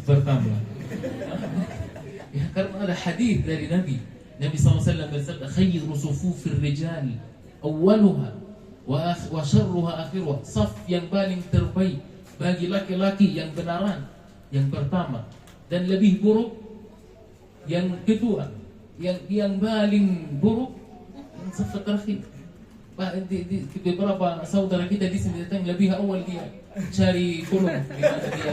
pertama. Ya, karena ada hadis dari Nabi SAW bersabda, khairu sufufir rijal awwaluha wa syarruha akhiruha. Saf yang paling terbaik bagi laki-laki yang benaran yang pertama, dan lebih buruk yang kedua. Yang paling buruk yang saf terakhir. Di beberapa saudara kita di sini datang lebih awal, dia cari kolom di mana dia,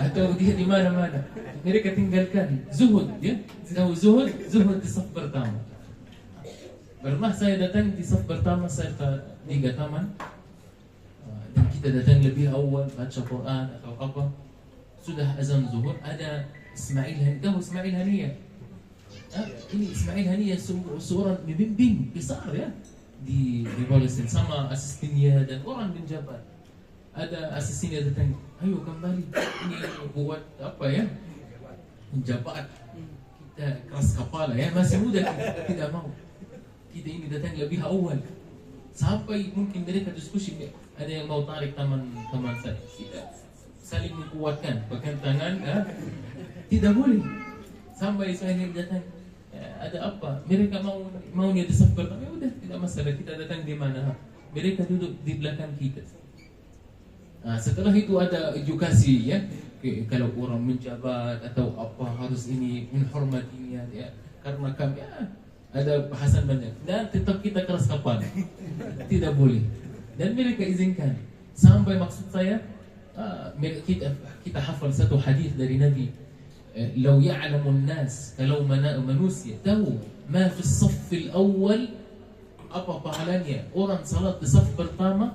atau dia di mana-mana. Mereka tinggalkan zuhud, ya. Tahu zuhud di saf pertama. Pernah saya datang di saf pertama, saya di Taman, dan kita datang lebih awal baca Quran atau apa. Sudah azan zuhur, ada Ismail Haniyah. Ini Ismail Haniyah seorang pembimbing besar, ya, di Palestina, sama asistennya dan orang penjabat. Ada asistennya datang, ayo kembali, ini buat apa, ya, penjabat. Kita keras kepala, ya, masih muda, kita tidak mau. Kita ini datang lebih awal. Sampai mungkin mereka diskusi, ada yang mau tarik teman saya. Kita saling menguatkan, pegang tangan, tidak boleh. Sampai saya datang, ada apa? Mereka maunya di saf pertama, ya udah, tidak masalah, kita datang di mana. Mereka duduk di belakang kita. Setelah itu ada edukasi, ya. Kalau orang menjabat atau apa harus ini menghormatinya, ya. Karena kami, ada bahasan banyak, dan tetap kita keras kepala, tidak boleh. Dan mereka izinkan. Sampai maksud saya, kita hafal satu hadis dari Nabi. Lau ya'lamun nas, kalau manusia tahu ma fi as-saff al-awwal, apa pahalanya orang salat di saf pertama,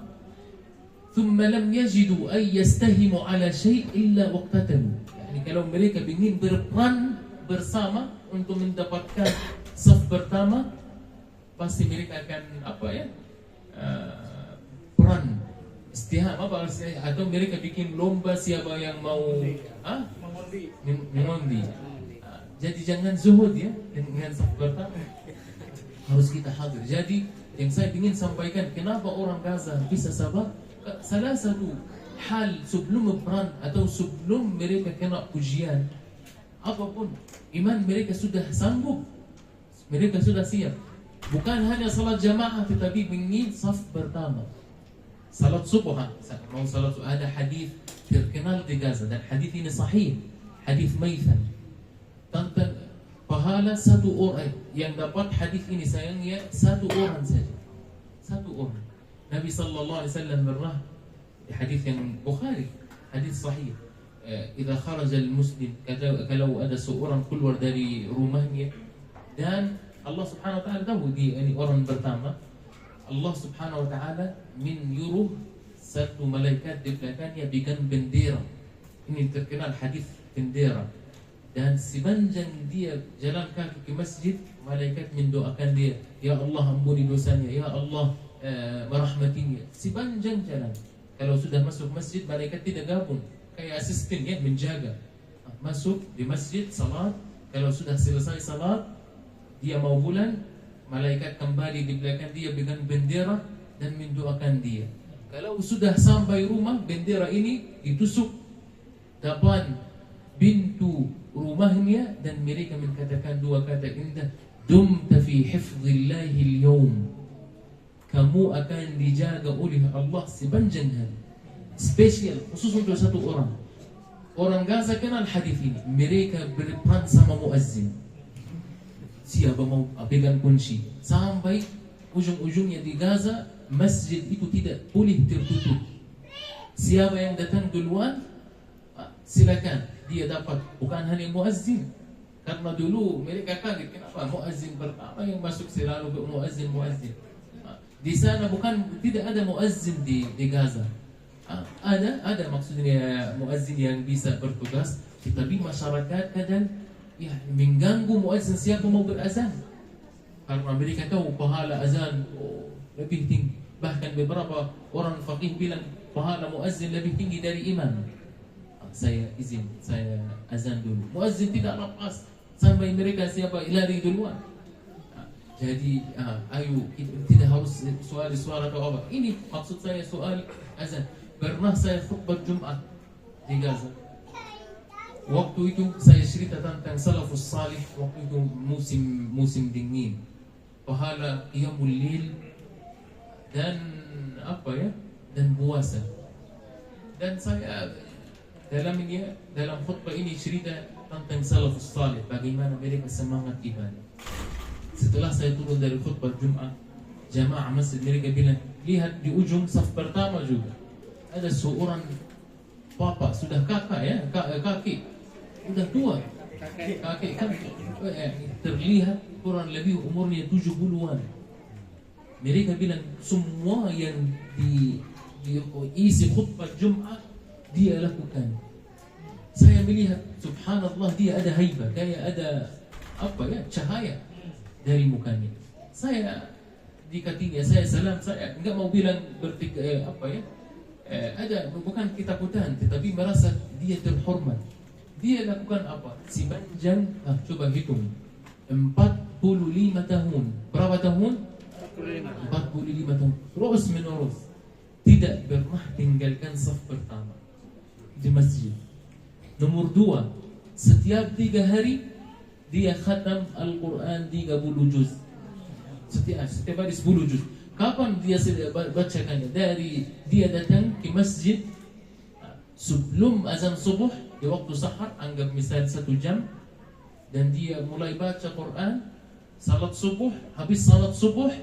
thumma lam yajidu ay yastahimu ala syai' illa waqtatahu. Yani kalau mereka ingin berperan bersama untuk mendapatkan saf pertama, pasti mereka akan apa, ya, peran istiham apa, atau mereka bikin lomba siapa yang mau mengundi. Jadi jangan zuhud, ya, dengan saf pertama, harus kita hadir. Jadi yang saya ingin sampaikan, kenapa orang Gaza bisa sabar, salah satu hal sebelum peran atau sebelum mereka kena ujian apapun, iman mereka sudah sanggup, mereka sudah siap. Bukan hanya salat jamaah, tetapi ingin saf pertama. Salat subuh, mau salat subuh, ada hadis terkenal di Gaza, dan hadis ini sahih, hadis Maithan, tentang pahala satu orang yang dapat hadis ini. Sayangnya satu orang saja, satu orang. Nabi sallallahu alaihi wasallam pernah di hadis yang Bukhari, hadis sahih, idza kharaja al-muslim, kalau ada seorang keluar dari rumahnya, dan Allah subhanahu wa ta'ala tahu dia ini orang pertama, Allah subhanahu wa ta'ala menyuruh satu malaikat di belakangnya bikin bendera. Ini terkenal hadis bendera. Dan sepanjang dia jalan kaki ke masjid, malaikat mendoakan dia, ya Allah ampuni dosanya, ya Allah merahmatinya. Sepanjang jalan. Kalau sudah masuk masjid, malaikat tidak gabung, kayak asisten, ya, menjaga. Masuk di masjid, salat. Kalau sudah selesai salat, dia mau pulang, malaikat kembali di belakang dia dengan bendera dan mendoakan dia. Kalau sudah sampai rumah, bendera ini ditusuk depan pintu rumahnya, dan mereka mengatakan dua kata indah, dumta fi hifdhillahi al-yawm, kamu akan dijaga oleh Allah sepanjang hari. Spesial, khusus untuk satu orang. Orang Gaza kenal hadis ini. Mereka berperan sama muazzin. Siapa mau pegang kunci, sampai ujung-ujungnya di Gaza, masjid itu tidak boleh tertutup. Siapa yang datang duluan, silakan, dia dapat. Bukan hanya muazzin, karena dulu mereka kaget, kenapa muazzin pertama yang masuk selalu muazzin. Di sana tidak ada muazzin di Gaza. Ada maksudnya muazzin yang bisa bertugas, tetapi masyarakat kadang, ya, mengganggu muazzin siapa mau berazan, karena mereka tahu pahala azan lebih tinggi. Bahkan beberapa orang faqih bilang pahala muazzin lebih tinggi dari imam. Saya izin, saya azan dulu. Muazzin tidak lepas sampai mereka siapa lari duluan. Jadi ayo, tidak harus suara atau apa. Ini maksud saya soal azan. Pernah saya khutbah Jumat di Gaza. Waktu itu saya cerita tentang salafus salih. Waktu itu musim dingin, pahala qiyamul lail dan dan puasa. Dan saya dalam khutbah ini cerita tentang salafus salih, bagaimana mereka semangat ibadah. Setelah saya turun dari khutbah Jumat, jamaah masjid mereka bilang, lihat di ujung saf pertama juga ada seorang bapak, sudah kaki udah tua, kakek kan terlihat kurang lebih umurnya 70-an. Mereka bilang semua yang diisi khutbah Jumat dia lakukan. Saya melihat subhanallah, dia ada haibah, kayak ada cahaya dari mukanya. Saya dikatinya, saya salam, saya enggak mau bilang ada bukan ketakutan, tetapi merasa dia terhormat. Dia lakukan apa? Sepanjang coba hitung 45 tahun. Berapa tahun? 45 tahun. Terus menerus tidak pernah tinggalkan saf pertama di masjid. Nomor 2, setiap 3 hari dia khatam Al-Quran 30 juz. Setiap hari 10 juz. Kapan dia bacakannya? Dari dia datang ke masjid sebelum azan subuh, di waktu sahar, anggap misal 1 jam, dan dia mulai baca Quran, salat subuh, habis salat subuh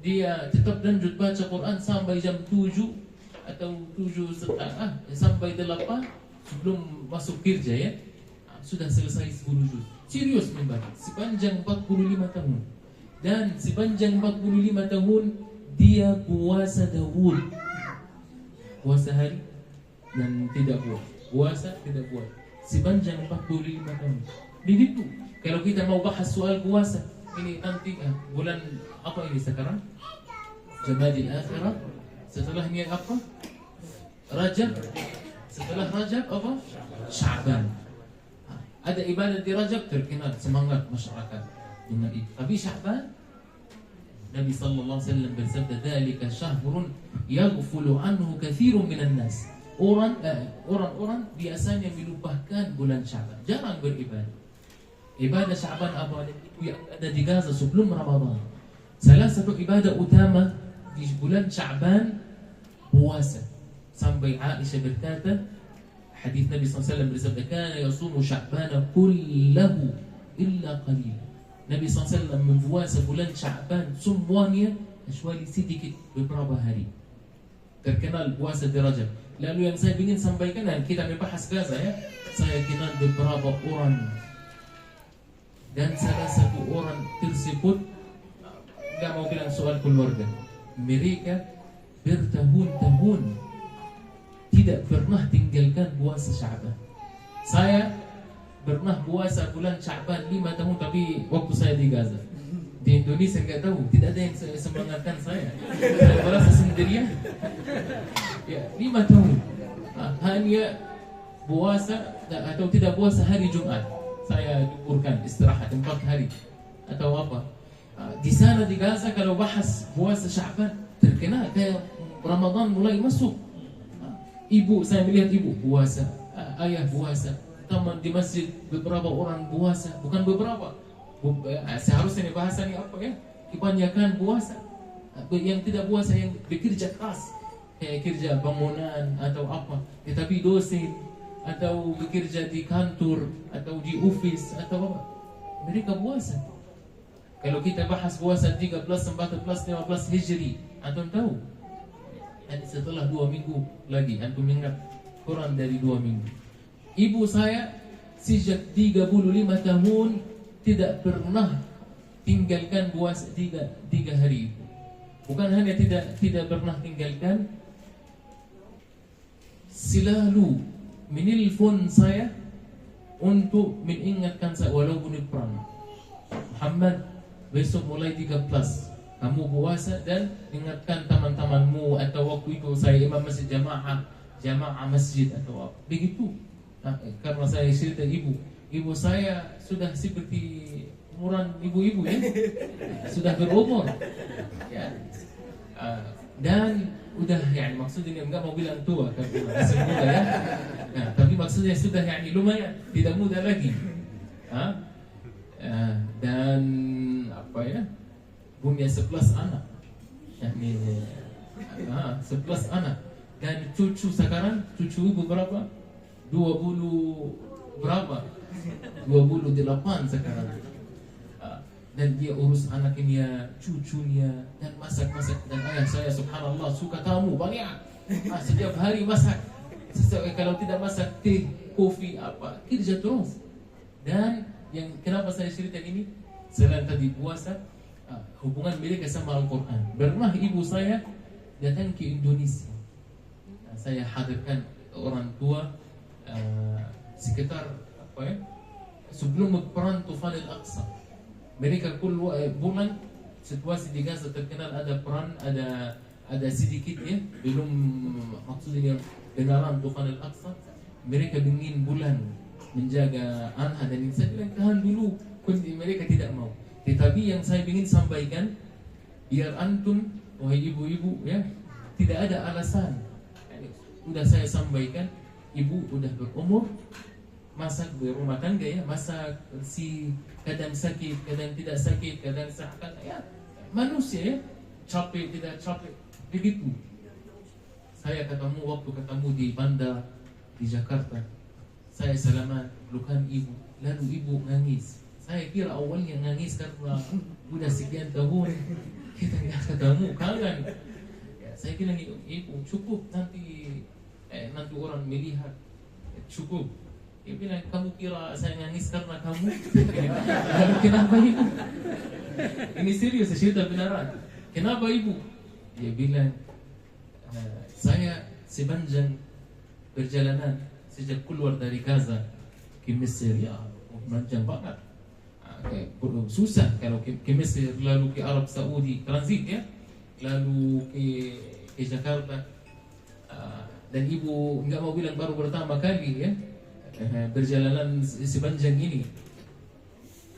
dia tetap lanjut baca Quran sampai jam 7 atau 7:30, sampai 8 sebelum masuk kerja ya. Sudah selesai 10 juz. Serius membaca sepanjang 45 tahun. Dan sepanjang 45 tahun dia puasa Daud. Puasa hari dan tidak buat. Puasa tidak buat. Sepanjang 45 tahun. Begitu. Kalau kita mau bahas soal puasa, ini nanti bulan apa ini sekarang? Jamadil Akhirah. Setelahnya apa? Rajab. Setelah Rajab apa? Sya'ban. Ada ibadah di Rajab terkenal semangat masyarakat dengan itu. Tapi Sya'ban, Nabi sallallahu alaihi wasallam bersabda, "Dzalika syahrun yaghfulu anhu katsirun minan nas." Orang-orang biasanya melupakan bulan Sya'ban, jarang beribadah. Ibadah Sya'ban apa yang ada di Gaza sebelum Ramadan. Salah satu ibadah utama di bulan Sya'ban puasa. Sampai Aisyah berkata, hadis Nabi SAW bersabda, kana yasumu Sya'bana kullahu illa qalil. Nabi SAW mempuasa bulan Sya'ban semuanya kecuali sedikit, beberapa hari. Terkenal puasa di Rajab. Lalu yang saya ingin sampaikan, dan kita membahas Gaza ya, saya kenal beberapa orang, dan salah satu orang tersebut, enggak mau bilang soal keluarga, mereka bertahun-tahun tidak pernah tinggalkan puasa Sya'ban. Saya pernah puasa bulan Sya'ban 5 tahun, tapi waktu saya di Gaza. Di Indonesia enggak tahu, tidak ada yang semangatkan saya. Saya merasa sendirian. Ya, 5 tahun. Hanya puasa atau tidak puasa hari Jumat. Saya liburkan, istirahat 4 hari atau apa. Di sana di Gaza kalau bahas puasa Sya'ban terkenal kayak Ramadan mulai masuk. Ibu, saya melihat ibu puasa, ayah puasa, teman di masjid beberapa orang puasa, bukan beberapa. Seharusnya bahasa ini apa ya? Kebanyakan puasa. Yang tidak puasa yang bekerja keras, kayak kerja bangunan atau apa, tetapi dosen atau bekerja di kantor atau di office atau apa, mereka puasa. Kalau kita bahas puasa 13, 14, 15 Hijri, antum tahu? Dan setelah 2 minggu lagi, antum ingat, kurang dari 2 minggu. Ibu saya sejak 35 tahun tidak pernah tinggalkan puasa 3 hari itu. Bukan hanya tidak pernah tinggalkan, selalu menelpon saya untuk mengingatkan saya walaupun di perang. Muhammad, besok mulai 13 kamu puasa dan ingatkan teman-temanmu, atau waktu itu saya imam masjid jamaah masjid atau apa. Begitu. Karena saya cerita ibu saya sudah seperti umuran ibu-ibu ya, sudah berumur. Ya. Dan udah yani maksudnya enggak mau bilang tua karena masih muda ya. Nah, tapi maksudnya sudah yani lumayan, tidak muda lagi. Dan apa ya? Punya 11 anak. Yani 11 anak. Dan cucu sekarang, cucu ibu berapa? 20 berapa? 28 sekarang. Dan dia urus anaknya, cucunya, dan masak-masak. Dan ayah saya subhanallah suka tamu banyak. Setiap hari masak. Kalau tidak masak teh, kopi, apa, kerja terus. Dan yang kenapa saya cerita ini, selain tadi puasa, hubungan mereka sama Al-Quran. Pernah ibu saya datang ke Indonesia. Saya hadirkan orang tua sekitar apa ya, sebelum perang Tufan Al-Aqsa. Mereka bulan situasi di Gaza terkenal ada perang, ada sedikit ya, belum maksudnya benaran Tufan Al-Aqsa. Mereka ingin bulan menjaga anak dan saya bilang tahan dulu, mereka tidak mau. Tetapi yang saya ingin sampaikan, biar antum wahai ibu-ibu ya, tidak ada alasan. Udah saya sampaikan, ibu udah berumur, masak berumah tangga ya, masak si kadang sakit, kadang tidak sakit, kadang sehat ya, manusia ya, capek tidak capek begitu. Saya waktu ketemu di bandar di Jakarta, saya salaman, pelukan ibu, lalu ibu nangis. Saya kira awalnya nangis karena udah sekian tahun kita nggak ketemu, kangen. Ya, saya bilang ibu cukup nanti orang melihat cukup. Dia bilang kamu kira saya nangis karena kamu? Lalu kenapa ibu? Ini serius, cerita beneran. Kenapa ibu? Dia bilang saya sepanjang perjalanan sejak keluar dari Gaza ke Mesir ya panjang banget. Susah kalau ke Mesir, lalu ke Arab Saudi transit ya, lalu ke Jakarta. Dan ibu nggak mau bilang baru pertama kali ya perjalanan sepanjang ini.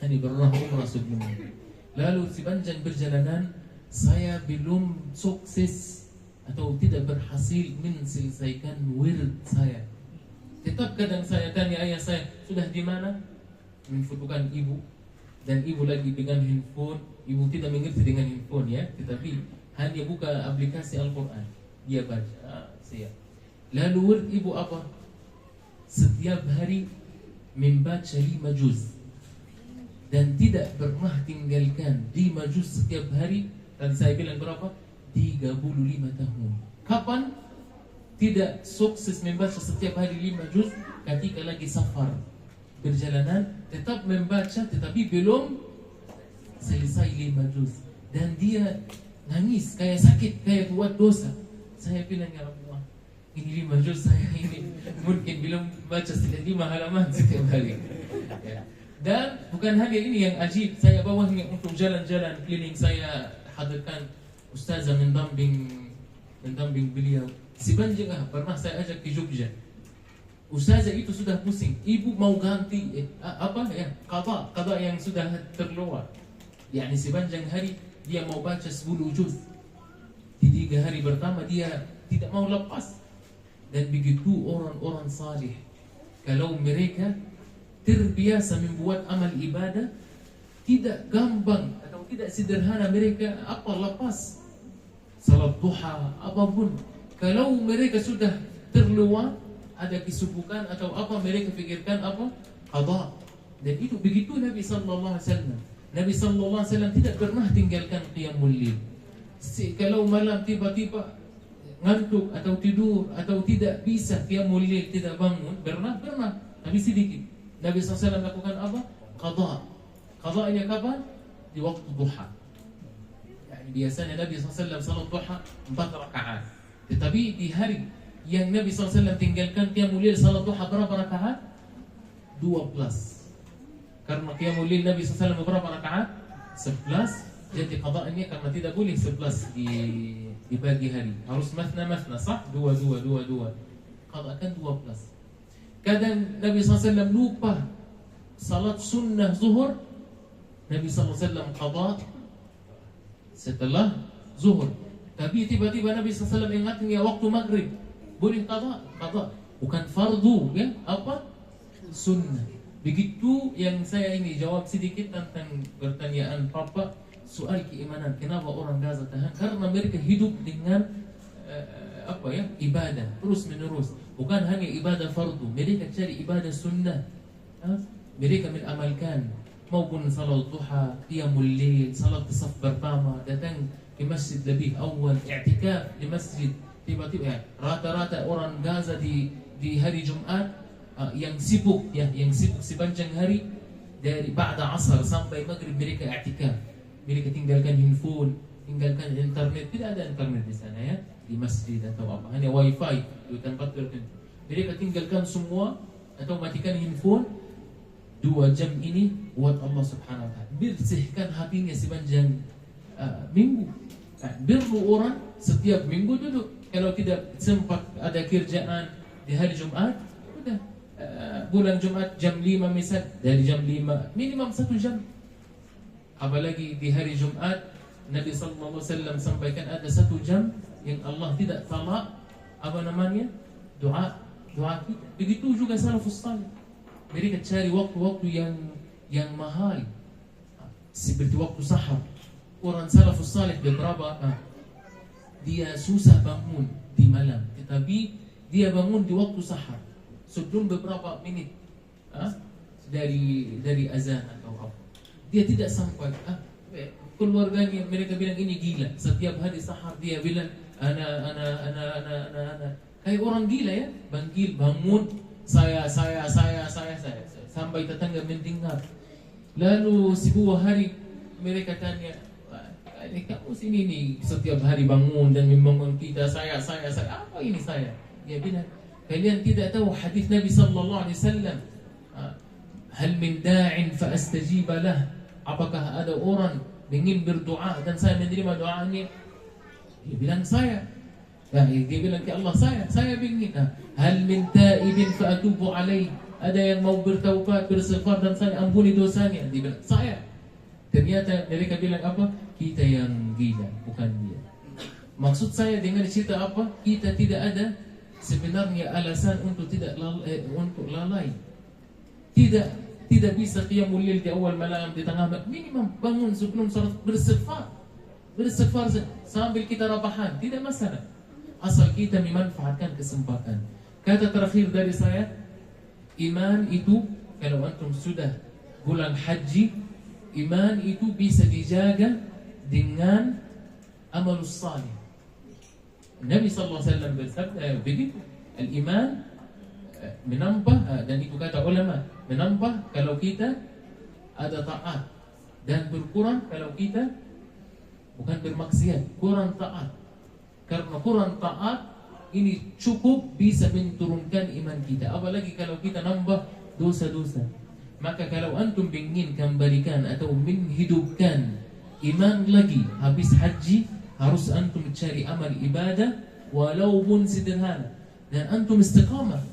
Ini pernah umrah sebelumnya. Lalu sepanjang perjalanan saya belum sukses atau tidak berhasil menyelesaikan wird saya. Tetap kadang saya tanya ayah saya, sudah di mana? Memfotokan ibu, dan ibu lagi pegang handphone. Ibu tidak mengerti dengan handphone ya, tetapi hanya buka aplikasi Al-Quran, dia baca. Lalu wird ibu apa? Setiap hari membaca 5 juz dan tidak pernah tinggalkan 5 juz setiap hari. Tadi saya bilang berapa? 35 tahun. Kapan tidak sukses membaca setiap hari 5 juz? Ketika lagi safar, perjalanan, tetap membaca tetapi belum selesai 5 juz. Dan dia nangis, kayak sakit, kayak buat dosa. Saya bilang ya Allah, ini 5 juz saya ini mungkin belum baca 5 halaman setiap hari. Ya. Dan bukan hanya ini yang ajib, saya bawanya untuk jalan-jalan keliling. Saya hadirkan ustazah mendamping beliau. Sepanjang pernah saya ajak ke Jogja. Ustazah itu sudah pusing, ibu mau ganti qada yang sudah terlewat. Yani sepanjang hari dia mau baca 10 juz. Di 3 hari pertama dia tidak mau lepas. Dan begitu orang-orang salih, kalau mereka terbiasa membuat amal ibadah, tidak gampang atau tidak sederhana mereka lepas salat duha apapun. Kalau mereka sudah terluar, ada kesibukan atau mereka pikirkan qada. Dan itu begitu Nabi sallallahu alaihi wasallam. Nabi sallallahu alaihi wasallam tidak pernah tinggalkan qiyamul lail. Kalau malam tiba-tiba ngantuk atau tidur atau tidak bisa qiyamul lail, tidak bangun, pernah tapi sedikit. Nabi SAW lakukan qada. Qadanya kapan? Di waktu duha. Yani biasanya Nabi SAW salat duha 4 rakaat. Tetapi di hari yang Nabi SAW tinggalkan qiyamul lail salat duha berapa rakaat? 12. Karena qiyamul lail Nabi SAW berapa rakaat? 11. Jadi qadanya karena tidak boleh 11 di pagi hari, harus masna sah, 2 qadakan 12. Kadang Nabi SAW lupa salat sunnah zuhur, Nabi SAW qada setelah zuhur. Tapi tiba-tiba Nabi SAW ingatkan ya waktu maghrib, boleh qada, bukan fardu ya, apa? Sunnah. Begitu yang saya ini jawab sedikit tentang pertanyaan Papa soal keimanan. Kenapa orang Gaza tahan? Karena mereka hidup dengan ibadah terus menerus. Bukan hanya ibadah fardu, mereka cari ibadah sunnah. Mereka mengamalkan maupun salat duha, qiyamul lail, salat saf pertama, datang ke masjid lebih awal, i'tikaf di masjid. Tiba-tiba rata-rata orang Gaza di hari Jumat yang sibuk sepanjang hari dari ba'da asar sampai maghrib mereka i'tikaf. Mereka tinggalkan handphone, tinggalkan internet, tidak ada internet di sana ya, di masjid atau apa, hanya wifi di tempat tertentu. Mereka tinggalkan semua atau matikan handphone 2 jam ini buat Allah Subhanahu wa taala. Bersihkan hatinya sepanjang minggu. Perlu orang setiap minggu duduk. Kalau tidak sempat ada kerjaan di hari Jumat, udah bulan Jumat jam 5 misal, dari jam 5 minimum 1 jam. Apalagi di hari Jumat Nabi sallallahu alaihi wasallam sampaikan ada 1 jam yang Allah tidak talak doa kita. Begitu juga salafus salih. Mereka cari waktu-waktu yang mahal, seperti waktu sahar. Orang salafus salih beberapa dia susah bangun di malam, tetapi dia bangun di waktu sahar sebelum beberapa menit dari azan atau apa. Dia tidak sampai keluarganya mereka bilang ini gila. Setiap hari sahar dia bilang ana kayak orang gila ya, bangun saya sampai tetangga mendengar. Lalu sebuah hari mereka tanya, kamu sini nih setiap hari bangun dan membangun kita, saya apa ini saya? Dia bilang, kalian tidak tahu hadis Nabi sallallahu alaihi wasallam, hal min da'in fa astajib lah. Apakah ada orang ingin berdoa dan saya menerima doanya? Dia bilang saya. Dia bilang ke Allah, saya ingin. Hal min taibin fa atubu alaih. Ada yang mau bertaubat, beristighfar dan saya ampuni dosanya. Dia bilang saya. Ternyata mereka bilang apa? Kita yang gila, bukan dia. Maksud saya dengan cerita apa? Kita tidak ada sebenarnya alasan untuk untuk lalai. Tidak bisa qiyamul lail di awal malam, di tengah malam. Minimum bangun sebelum salat beristighfar sambil kita rabahan, tidak masalah. Asal kita memanfaatkan kesempatan. Kata terakhir dari saya, iman itu kalau antum sudah bulan haji, iman itu bisa dijaga dengan amalus salih. Nabi sallallahu alaihi wasallam bersabda begitu, al-iman menambah, dan itu kata ulama, menambah kalau kita ada taat dan berkurang kalau kita bukan bermaksiat, kurang taat. Karena kurang taat ini cukup bisa menurunkan iman kita, apalagi kalau kita nambah dosa-dosa. Maka kalau antum ingin kembalikan atau menghidupkan iman lagi habis haji, harus antum cari amal ibadah walaupun sederhana, dan antum istiqamah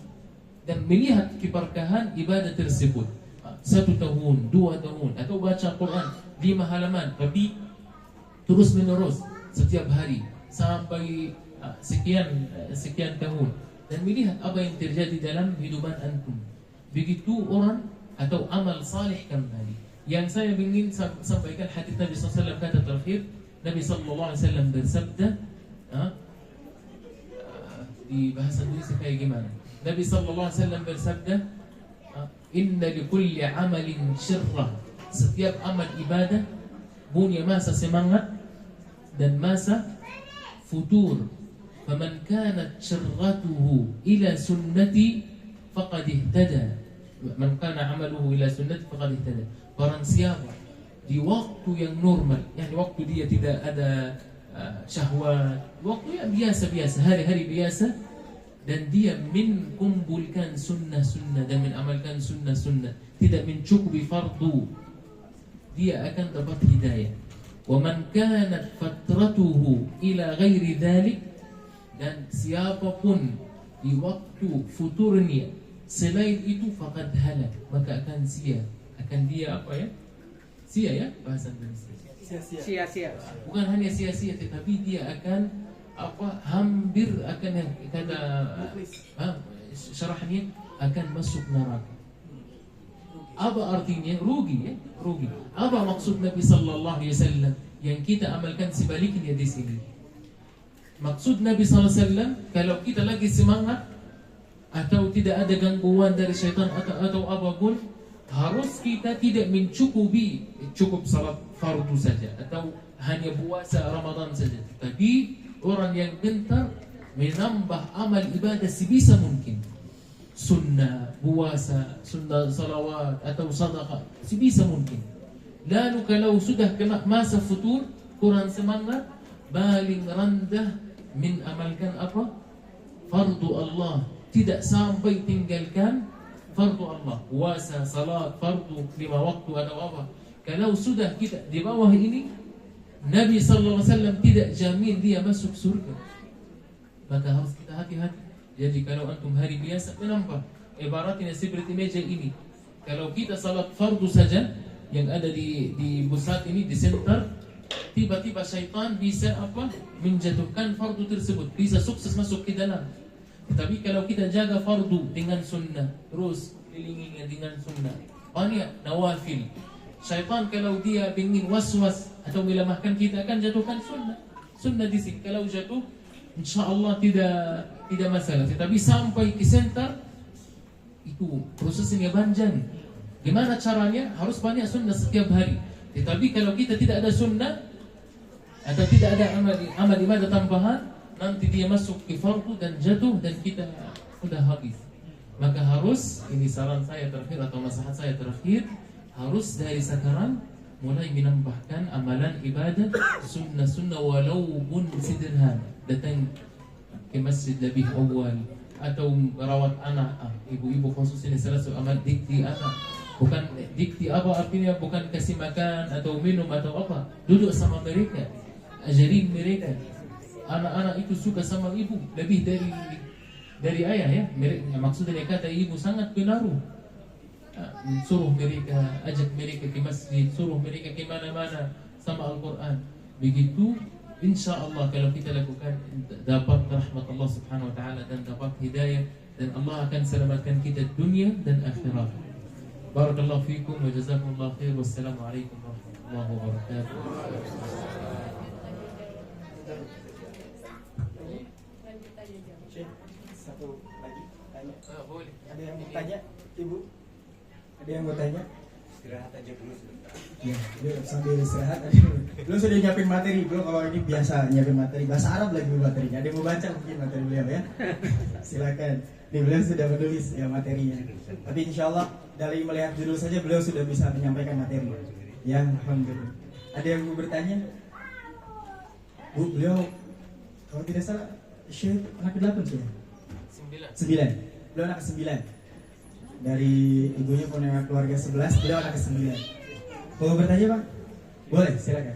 dan melihat keberkahan ibadah tersebut. 1 tahun, 2 tahun, atau baca Quran 5 halaman tapi terus menerus setiap hari sampai sekian tahun, dan melihat apa yang terjadi dalam kehidupan antum. Begitu orang atau amal salih kembali. Yang saya ingin sampaikan hadis Nabi SAW kata terakhir, Nabi SAW bersabda, di bahasa Indonesia kayak gimana? Nabi SAW bersabda, inna likulli amalin syirrah. Setiap amal ibadah punya masa semangat dan masa futur. Faman kanat syirratuhu ila sunnati faqad ihtada. Man kana amaluhu ila sunnati faqad ihtada. Barang siapa di waktu yang normal, yakni waktu dia tidak ada syahwat, waktu yang biasa-biasa, hari-hari biasa, dan dia menkumpulkan sunnah-sunnah dan mengamalkan sunnah-sunnah, tidak mencukupi fardu, dia akan dapat hidayah. Wa man kanat fatratuhu ila ghairi dhalik, dan siapapun di waktu futurnya selain itu faqad halak, maka akan dia sia ya bahasa Indonesia. Sia-sia. Bukan hanya sia-sia, tetapi dia akan hampir akan yang kata syarahnya akan masuk neraka. Apa artinya? Rugi ya, rugi. Apa maksud Nabi sallallahu alaihi wasallam yang kita amalkan sebaliknya di sini? Maksud Nabi sallallahu alaihi wasallam kalau kita lagi semangat atau tidak ada gangguan dari syaitan atau apapun, harus kita tidak mencukupi cukup salat fardu saja atau hanya puasa Ramadan saja, tapi orang yang gentar menambah amal ibadah sebisa mungkin, sunnah puasa, sunnah salawat atau sedekah sebisa mungkin. Lalu kalau sudah kena masa futur, kurang semangat, paling rendah mengamalkan apa? Fardu Allah, tidak sampai tinggalkan fardu Allah, puasa, salat, fardu 5 waktu atau apa. Kalau sudah kita di bawah ini, Nabi sallallahu alaihi wasallam tidak jamin dia masuk surga. Maka harus kita hati-hati. Jadi kalau antum hari biasa menambah, ibaratnya seperti meja ini. Kalau kita salat fardu saja yang ada di pusat ini di center, tiba-tiba syaitan bisa menjatuhkan fardu tersebut, bisa sukses masuk ke dalam. Tapi kalau kita jaga fardu dengan sunnah, terus kelilinginya dengan sunnah, banyak nawafil. Syaitan kalau dia ingin waswas atau melemahkan kita akan jatuhkan sunnah di sini. Kalau jatuh, insyaallah tidak masalah. Tetapi sampai ke center itu prosesnya panjang. Gimana caranya? Harus banyak sunnah setiap hari. Tetapi kalau kita tidak ada sunnah atau tidak ada amal ibadah tambahan, nanti dia masuk ke fardu dan jatuh dan kita sudah habis. Maka harus, ini saran saya terakhir atau nasihat saya terakhir, harus dari sekarang mulai menambahkan amalan ibadah sunnah-sunnah walaupun sederhana. Datang ke masjid lebih awal atau merawat anak, ibu-ibu khususnya salah satu amal dikti anak. Bukan dikti apa artinya, bukan kasih makan atau minum atau apa, duduk sama mereka, ajarin mereka. Anak-anak itu suka sama ibu lebih dari ayah ya. Maksudnya kata ibu sangat pengaruh. Suruh mereka, ajak mereka ke masjid, suruh mereka ke mana-mana sama Al-Quran. Begitu insyaallah kalau kita lakukan, dapat rahmat Allah subhanahu wa ta'ala dan dapat hidayah, dan Allah akan selamatkan kita dunia dan akhirat. Barakallahu fikum wa jazakumullahu khair. Wassalamualaikum warahmatullahi wabarakatuh. Satu lagi tanya. Boleh. Ada yang mau tanya, Ibu? Ada yang mau tanya? Istirahat aja dulu sebentar. Ya, sambil istirahat. Belum sudah nyiapin materi, belum. Kalau ini biasa nyiapin materi bahasa Arab lagi materinya. Ada yang mau baca mungkin materi beliau ya? Silakan. Nih beliau sudah menulis ya materinya. Tapi insya Allah dari melihat judul saja beliau sudah bisa menyampaikan materi. Ya, alhamdulillah. Ada yang mau bertanya? Bu, beliau kalau tidak salah Syekh anak ke-8 sih. 9. Beliau anak ke-9. Dari ibunya punya keluarga 11, beliau anak ke-9. Mau bertanya, Pak? Boleh, silakan.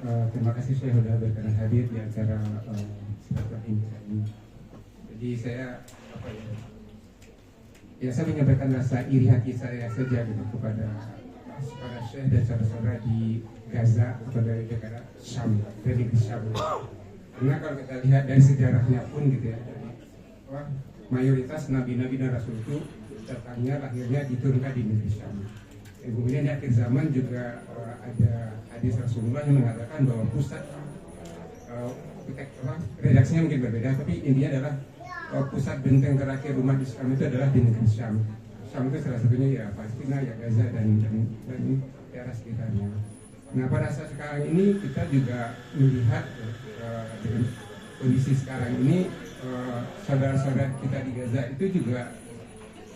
Terima kasih saya sudah berkenan hadir di acara silaturahim ini. Jadi saya saya menyampaikan rasa iri hati saya saja gitu kepada Syekh dan saudara-saudara di Gaza atau dari negara Syam, dari Syam. Karena kalau kita lihat dari sejarahnya pun gitu ya, mayoritas nabi-nabi dan rasul itu datangnya lahirnya diturunkan di negeri Syam. Dan kemudian di akhir zaman juga ada hadis Rasulullah yang mengatakan bahwa pusat redaksinya mungkin berbeda, tapi intinya adalah pusat benteng terakhir umat Islam itu adalah di negeri Syam. Syam itu salah satunya ya Palestina, ya Gaza dan daerah sekitarnya. Nah pada saat sekarang ini kita juga melihat dengan kondisi sekarang ini saudara-saudara kita di Gaza itu juga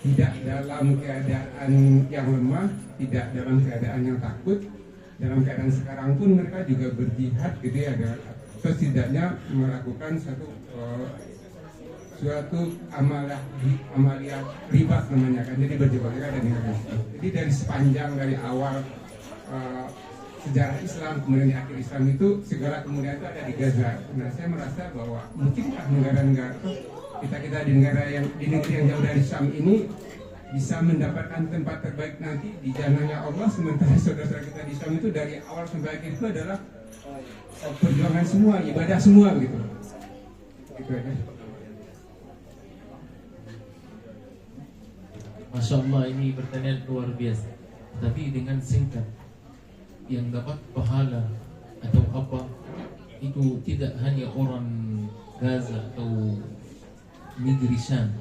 tidak dalam keadaan yang lemah, tidak dalam keadaan yang takut. Dalam keadaan sekarang pun mereka juga berjihad gitu ya, setidaknya melakukan suatu amalia ribat namanya kan, jadi berjibaga dan Indonesia. Jadi dari sepanjang dari awal sejarah Islam kemudian di akhir Islam itu segala kemudian itu ada di Gaza. Nah saya merasa bahwa mungkinkah negara-negara kita di negeri yang jauh dari Syam ini bisa mendapatkan tempat terbaik nanti di jannahnya Allah, sementara saudara-saudara kita di Syam itu dari awal sampai akhir itu adalah perjuangan semua, ibadah semua begitu. Gitu ya. Masya Allah, ini pertanyaan luar biasa. Tapi dengan singkat, yang dapat pahala atau apa itu tidak hanya orang Gaza atau negeri Syam,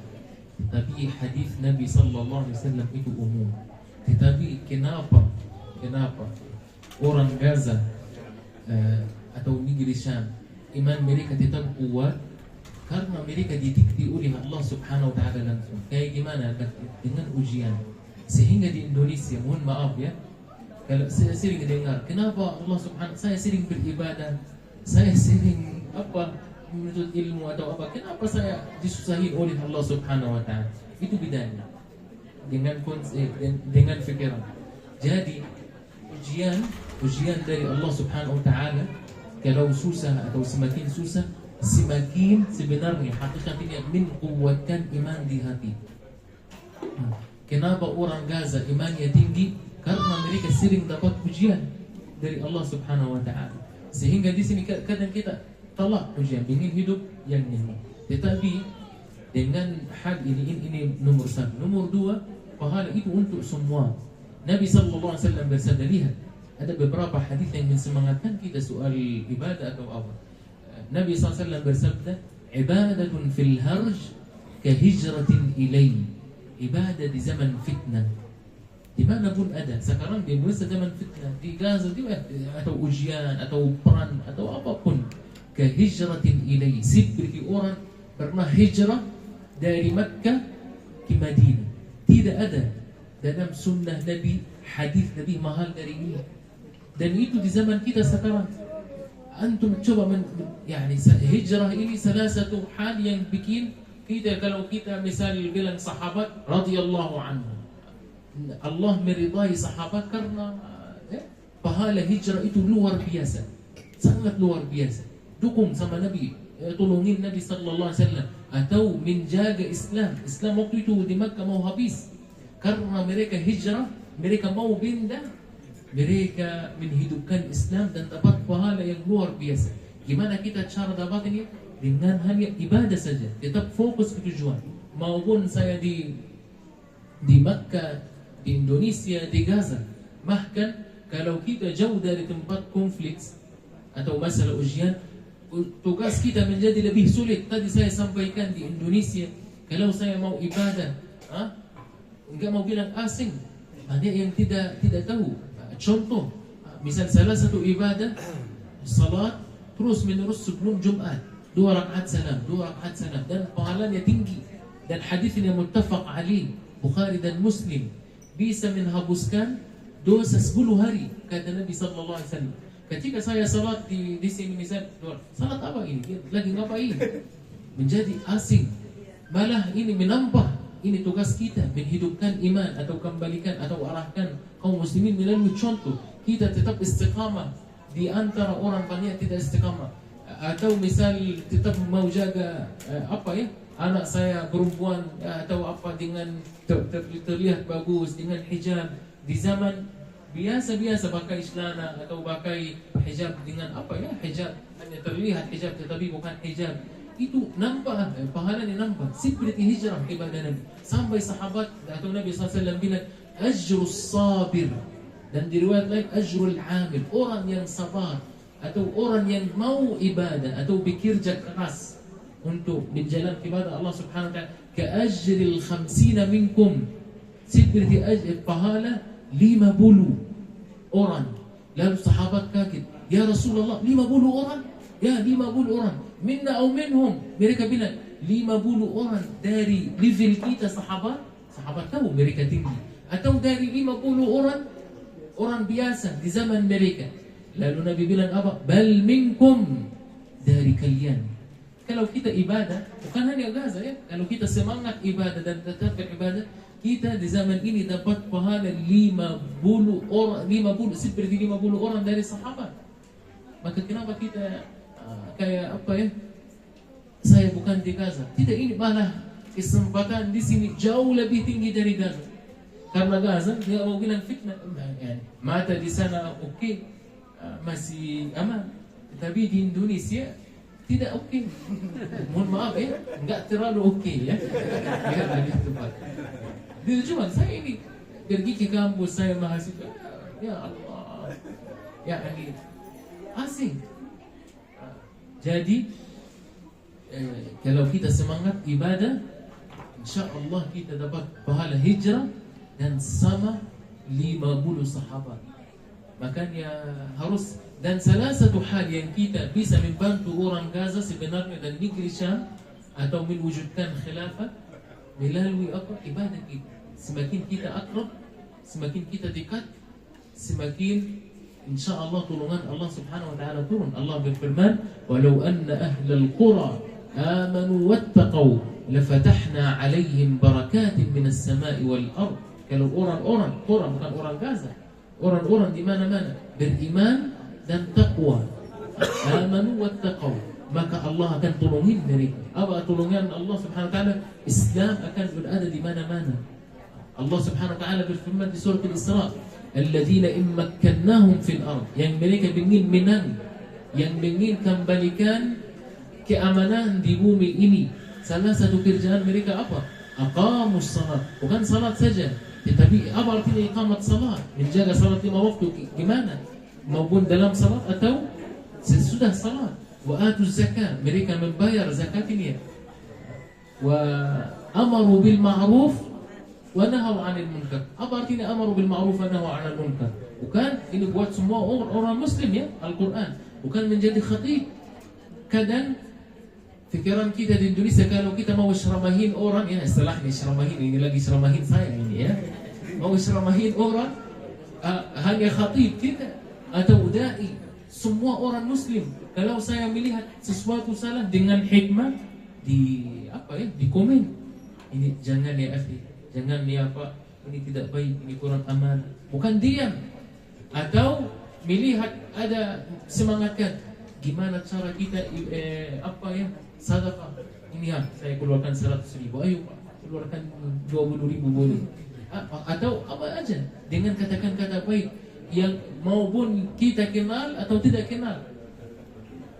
tapi hadis Nabi sallallahu alaihi wasallam itu umum. Tetapi kenapa orang Gaza atau negeri Syam iman mereka tetap kuat? Karena mereka dididik oleh Allah Subhanahu wa taala langsung. Kayak gimana? Dengan ujian. Sehingga di Indonesia, mohon maaf ya, kalau saya sering dengar, kenapa Allah Subhanahu, saya sering beribadah, saya sering menuntut ilmu atau apa, kenapa saya disusahi oleh Allah Subhanahu wa taala? Itu bedanya dengan fikiran. Jadi ujian dari Allah Subhanahu wa taala, kalau susah atau semakin susah, semakin sebenarnya hakikatnya menguatkan iman di hati. Kenapa orang Gaza imannya tinggi? Karena mereka sering dapat ujian dari Allah Subhanahu wa taala. Sehingga di sini kadang kita tolak ujian, ingin hidup yang ini. Tetapi dengan hal ini nomor satu. Nomor dua, pahala itu untuk semua. Nabi sallallahu alaihi wasallam bersabda, lihat, ada beberapa hadis yang mensemangatkan kita soal ibadah atau apa. Nabi SAW bersabda, ibadatun fil harj kahijratin ilai. Ibadah di zaman fitnah, dimanapun ada. Sekarang di Indonesia zaman fitnah, di Gaza juga, atau ujian, atau perang, atau apapun. Kahijratin ilai, seperti orang pernah hijrah dari Makkah ke Madinah. Tidak ada dalam sunnah Nabi, hadis Nabi mahal dari ini. Dan itu di zaman kita sekarang. Antum coba hijrah ini salah satu hal yang bikin kita, kalau kita misal bilang sahabat radhiyallahu anhu, Allah meridai sahabat karena pahala hijrah itu luar biasa, sangat luar biasa. Dukung sama Nabi, tolongin Nabi sallallahu alaihi wasallam, atau menjaga Islam waktu itu di Makkah mau habis. Karena mereka hijrah, mereka mau pindah, mereka menghidupkan Islam dan dapat pahala yang luar biasa. Gimana kita cara dapat ini? Dengan hanya ibadah saja, tetap fokus ke tujuan. Maupun saya di Makkah, di Indonesia, di Gaza, bahkan kalau kita jauh dari tempat konflik atau masalah ujian, tugas kita menjadi lebih sulit. Tadi saya sampaikan di Indonesia, kalau saya mau ibadah, enggak mau bilang asing, banyak yang tidak tahu. Contoh, misal salah satu ibadah salat terus menerus sebelum Jumat, 2 rakaat salam, dan pahalanya tinggi. Dan hadis ini muttafaq alaih, Bukhari dan Muslim, bisa menghapuskan dosa 10 hari, kata Nabi sallallahu alaihi wasallam. Ketika saya salat di sini misal, salat apa ini? Lagi ngapain? Menjadi asing. Malah ini menambah. Ini tugas kita, menghidupkan iman atau kembalikan atau arahkan kaum muslimin melalui contoh. Kita tetap istiqamah di antara orang banyak tidak istiqamah. Atau misal tetap mau jaga anak saya perempuan atau apa dengan terlihat bagus dengan hijab. Di zaman biasa-biasa pakai celana atau pakai hijab dengan hijab hanya terlihat hijab tetapi bukan hijab. Itu nampak, pahalanya nampak. Seperti hijrah ibadah Nabi. Sampai sahabat atau Nabi SAW bilang, ajrus sabir. Dan di riwayat lain, ajrul amil. Orang yang sabar atau orang yang mau ibadah atau bekerja keras untuk menjalankan ibadah Allah Subhanahu wa taala, ka ajril 50 minkum. Seperti pahala 50 orang. Lalu sahabat kaget, ya Rasulullah, 50 orang? Ya, 50 orang. Minna au minhum. Mereka bilang 50 orang dari level kita sahabat tahu mereka tinggi, atau dari 50 orang biasa di zaman mereka. Lalu Nabi bilang apa? Bal minkum, dari kalian. Kalau kita ibadah, bukan hanya Gaza ya, kalau kita semangat ibadah dan tetap beribadah, kita di zaman ini dapat pahala 50 orang, seperti 50 orang dari sahabat. Maka kenapa kita kayak saya bukan di Gaza. Tidak, ini malah kesempatan di sini jauh lebih tinggi dari Gaza. Karena Gaza dia mau bilang fitnah, mata di sana oke, masih aman. Tapi di Indonesia tidak oke. Mohon maaf ya, nggak terlalu oke ya. Biar lebih tepat. Itu cuma saya ini pergi ke kampus, saya mahasiswa, ya Allah, ya ini asing. Jadi kalau kita semangat ibadah, insya Allah kita dapat pahala hijrah dan sama 50 sahabat. Makanya harus, dan salah satu hal yang kita bisa membantu orang Gaza sebenarnya dan negeri Syam atau mewujudkan khilafah melalui apa? Ibadah kita. Semakin kita akrab, semakin kita dekat, semakin insya Allah tulungan Allah subhanahu wa ta'ala turun. Allah berfirman, walau anna ahlal qura amanu wattaqaw lafatahna alaihim barakatin minas sama'i wal ard. Kalau orang-orang bukan orang Gaza, orang-orang di mana-mana beriman dan takwa, amanu wattaqaw, maka Allah akan tolongin mereka. Apa tolongan Allah subhanahu wa ta'ala? Islam akan berada di mana-mana. Allah subhanahu wa ta'ala berfirman di surah Al-Isra, alladzina immakkannahum fil ard, yang mereka ingin menang, yang ingin kembalikan keamanan di bumi ini. Salah satu kerjaan mereka apa? Aqamus salat. Bukan salat saja, tetapi apa artinya iqamat salat? Menjaga salat 5 waktu. Gimana? Maupun dalam salat atau sesudah salat. Wa atuz zakat, mereka membayar zakat ini. Wa amaru bil ma'ruf wa nahaw 'anil munkar. Apa artinya amaru bil ma'ruf wa nahaw 'anil munkar? Bukan ini buat semua orang muslim ya, Al-Qur'an. Bukan menjadi khatib. Kadang fikiran kita di Indonesia kalau kita mau seramahin orang, ya istilahnya seramahin, ini lagi seramahin saya ini ya, mau seramahin orang, hanya khatib tidak atau dai, semua orang muslim. Kalau saya melihat sesuatu salah dengan hikmah, di apa ya, di komen, ini jangan ya akhi, jangan ya Pak, ini tidak baik, ini kurang aman, bukan diam. Atau melihat ada semangatkan, gimana cara kita apa ya, sedekah ini ya, saya keluarkan 100.000, ayo Pak keluarkan 20.000 boleh. Atau apa aja dengan kata-kata baik yang maupun kita kenal atau tidak kenal.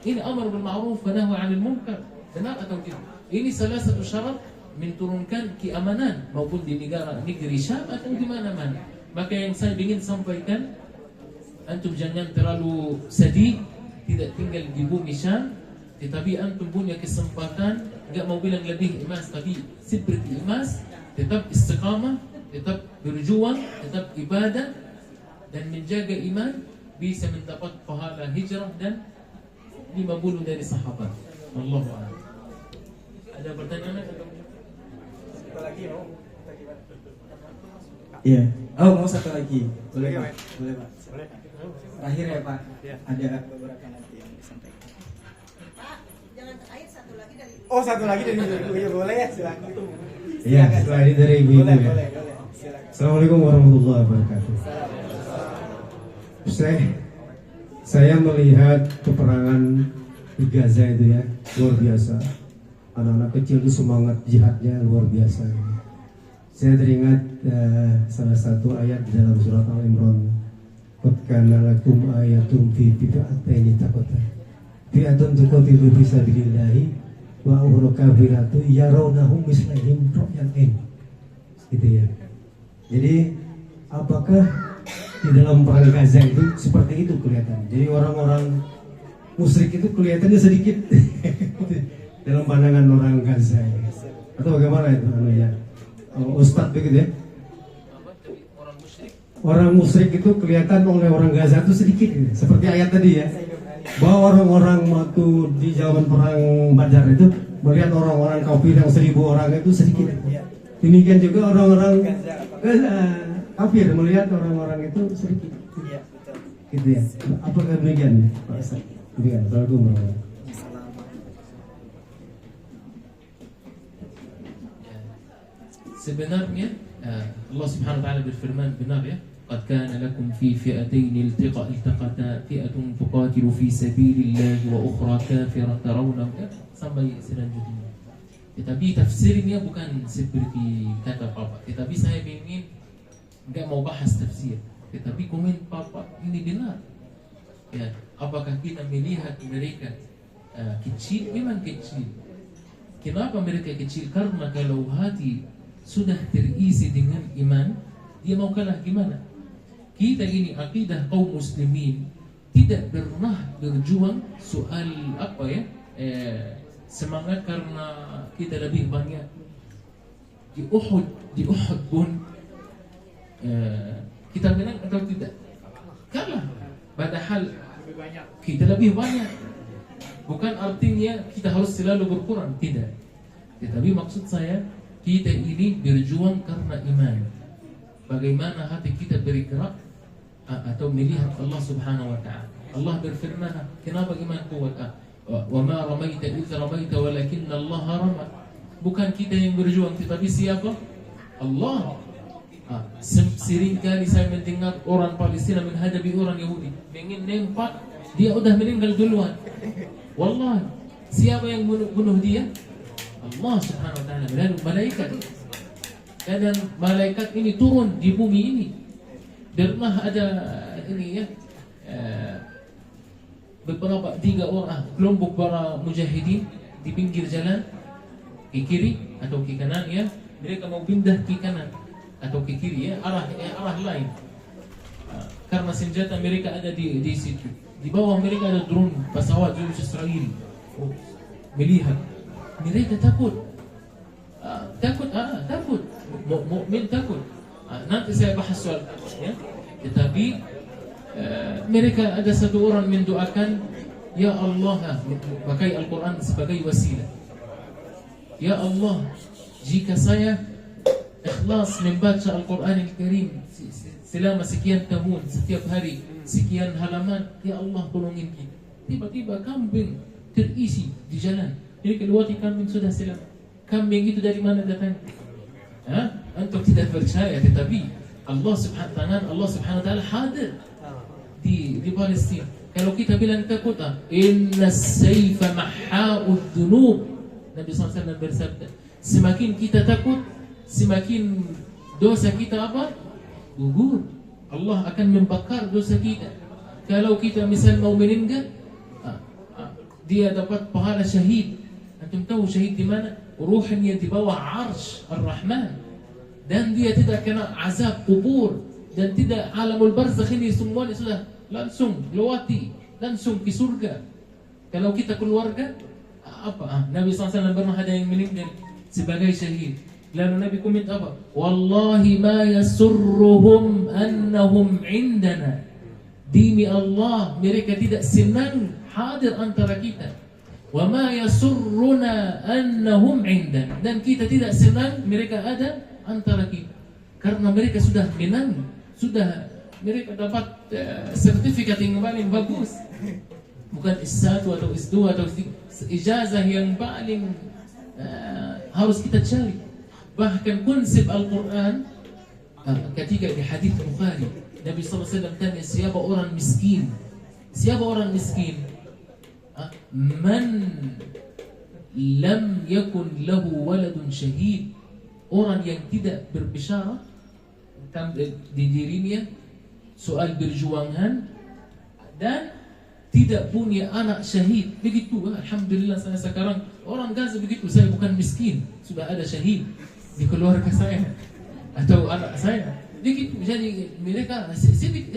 Ini amar bil ma'ruf wa nahy 'anil munkar, benar atau tidak? Ini salah satu syarat menurunkan keamanan maupun di negeri Syam atau di mana-mana. Maka yang saya ingin sampaikan, antum jangan terlalu sedih tidak tinggal di bumi Syam, tetapi antum punya kesempatan, enggak mau bilang lebih emas, tapi seperti emas, tetap istiqamah, tetap berjuang, tetap ibadah dan menjaga iman, bisa mendapat pahala hijrah dan 50 dari sahabat. Allahu a'lam. Ada pertanyaan? Satu lagi mau? Iya. Oh, mau satu lagi. Boleh Pak? Boleh Pak. Boleh. Terakhir ya Pak. Ya. Ada beberapa nanti yang disampaikan. Jangan terakhir, satu lagi dari Oh, satu lagi dari ibu. Iya boleh ya, silakan. Iya, setelah ini dari ibu-ibu Boleh, ya. boleh, boleh. Silakan. Assalamualaikum warahmatullahi wabarakatuh. Saya melihat peperangan di Gaza itu ya, luar biasa. Anak-anak kecil itu semangat jihadnya luar biasa. Saya teringat salah satu ayat di dalam surat Al-Imran. Qad kana lakum ayatun fi bid'ataini taqata. Fi'atun tuqatilu fi sabilillahi wa ukhra kafiratu yarawnahum mislahum ra'yatain. Gitu ya. Jadi apakah di dalam perang Gaza itu seperti itu kelihatan? Jadi orang-orang musyrik itu kelihatannya sedikit dalam pandangan orang Gaza ya. Atau bagaimana itu anunya? Ustadz begitu ya? Orang musyrik itu kelihatan oleh orang Gaza itu sedikit gitu. Seperti ayat tadi ya, bahwa orang-orang waktu di zaman perang Badar itu melihat orang-orang kafir yang 1.000 orang itu sedikit. Demikian juga orang-orang Gaza kafir melihat orang-orang itu sedikit. Iya, betul. Gitu ya. Apakah demikian Pak Ustaz? Demikian. Assalamualaikum warahmatullahi Sebenarnya Allah Subhanahu wa taala berfirman, benar ya, قد كان لكم في فئتين التقتا فئة تقاتل في سبيل الله وأخرى كافرة ترونهم sampai selanjutnya. Tetapi tafsirnya bukan seperti kata Papa. Tetapi saya ingin enggak mau bahas tafsir. Tetapi komen Papa ini benar. Ya, apakah kita melihat mereka kecil? Memang kecil. Kenapa mereka kecil? Karena kalau hati sudah terisi dengan iman, dia mau kalah gimana? Kita ini akidah kaum muslimin tidak pernah berjuang soal apa ya, semangat karena kita lebih banyak. Di Uhud pun kita menang atau tidak? Kalah. Padahal kita lebih banyak. Bukan artinya kita harus selalu berkurang, tidak. Tetapi maksud saya, kita ini berjuang karena iman. Bagaimana hati kita bergerak atau melihat Allah Subhanahu wa taala. Allah berfirman, kenapa iman kuat? Wa ma ramaita idz ramaita walakinna Allah rama. Bukan kita yang berjuang, tetapi siapa? Allah. Sering kali saya mendengar orang Palestina menghadapi orang Yahudi, ingin nempak, dia udah meninggal duluan. Wallahi, siapa yang bunuh dia? Allah Subhanahu wa taala. Dan malaikat. Dan malaikat ini turun di bumi ini. Pernah ada ini ya, beberapa 3 orang kelompok para mujahidin di pinggir jalan, ke kiri atau ke kanan ya, mereka mau pindah ke kanan atau ke kiri ya, arah lain. Karena senjata mereka ada di situ. Di bawah mereka ada drone pesawat Israel. Melihat, mereka takut. Takut. Mukmin takut. Nanti saya bahas soal ya. Tetapi mereka ada satu orang mendoakan, ya Allah, pakai Al-Quran sebagai wasilah. Ya Allah, jika saya ikhlas membaca Al-Quran Al-Karim selama sekian tahun, setiap hari sekian halaman, ya Allah tolongin kita. Tiba-tiba kambing terisi di jalan. Jadi keluar kambing sudah selamat. Kambing itu dari mana datang? Antum tidak percaya, tetapi Allah Subhanahu wa taala hadir di Palestina. Kalau kita bilang takut, inna sayfa maha'ud dhunub. Nabi SAW bersabda, semakin kita takut, semakin dosa kita apa? Gugur. Allah akan membakar dosa kita. Kalau kita misal mau meninggal, dia dapat pahala syahid. Antum tahu syahid di mana? Ruhnya di bawah arsh Ar-Rahman. Dan dia tidak kena azab kubur, dan tidak alamul barzakh, ini semuanya sudah langsung lewati, langsung ke surga. Kalau kita keluarga apa? Nabi SAW pernah ada yang meninggal sebagai syahid. Lalu Nabi komen apa? Wallahi ma yasurruhum annahum indana. Demi Allah, mereka tidak senang hadir antara kita. Wa ma yasurruna annahum indana. Dan kita tidak senang mereka ada antara kita. Karena mereka sudah menang, sudah mereka dapat sertifikat yang paling bagus. Bukan S1 atau S2 atau S3, ijazah yang paling harus kita cari. Bahkan konsep Al-Quran ketika di hadis Bukhari, Nabi SAW tanya, siapa orang miskin? Siapa orang miskin? Man lam yakun lahu waladun syahid. Orang yang tidak berbicara di dirinya soal berjuangan dan tidak punya anak syahid. Begitu, alhamdulillah saya sekarang orang Gaza begitu. Saya bukan miskin, sudah ada syahid di keluarga saya atau anak saya. Begitu. Jadi mereka sedikit.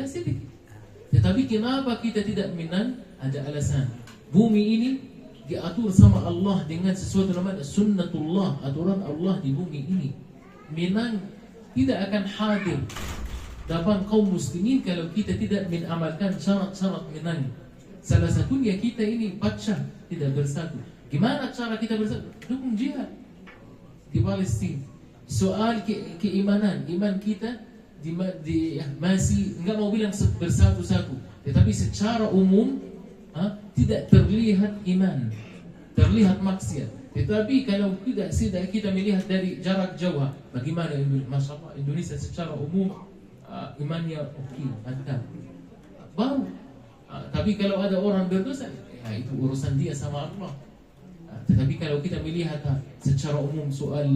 Tetapi kenapa kita tidak menang? Ada alasan. Bumi ini diatur sama Allah dengan sesuatu namanya sunnatullah, aturan Allah di bumi ini. Menang tidak akan hadir depan kaum muslimin kalau kita tidak mengamalkan syarat-syarat menang. Salah satunya kita ini baca tidak bersatu. Gimana cara kita bersatu? Dukung jihad di Palestina. Soal keimanan, iman kita masih enggak mau bilang bersatu-satu, tetapi secara umum tidak terlihat iman, terlihat maksiat. Tetapi kalau tidak kita melihat dari jarak jauh, bagaimana Masya Allah Indonesia secara umum imannya oke, mantap, baru. Tapi kalau ada orang berdosa, ya itu urusan dia sama Allah. Tetapi kalau kita melihat secara umum soal